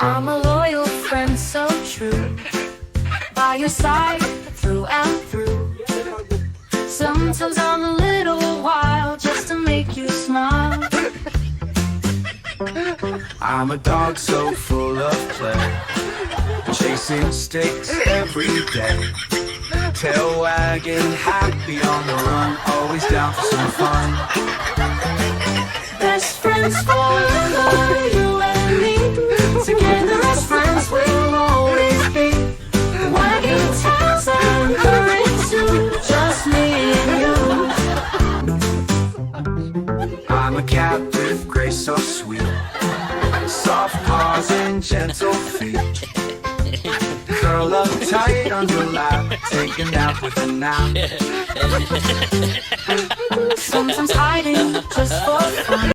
I'm a loyal friend, so true, by your side through and through. Sometimes I'm a little wild just to make you smile. I'm a dog so full of play, chasing sticks every day, tail wagging, happy on the run, always down for some fun. Best friends forever, you and me. Together as friends we'll always be. Wagging tails and purring too, just me and you. I'm a captive, grace so sweet, soft paws and gentle feet, curl up tight on your lap, take a nap with a nap. Sometimes hiding just for fun.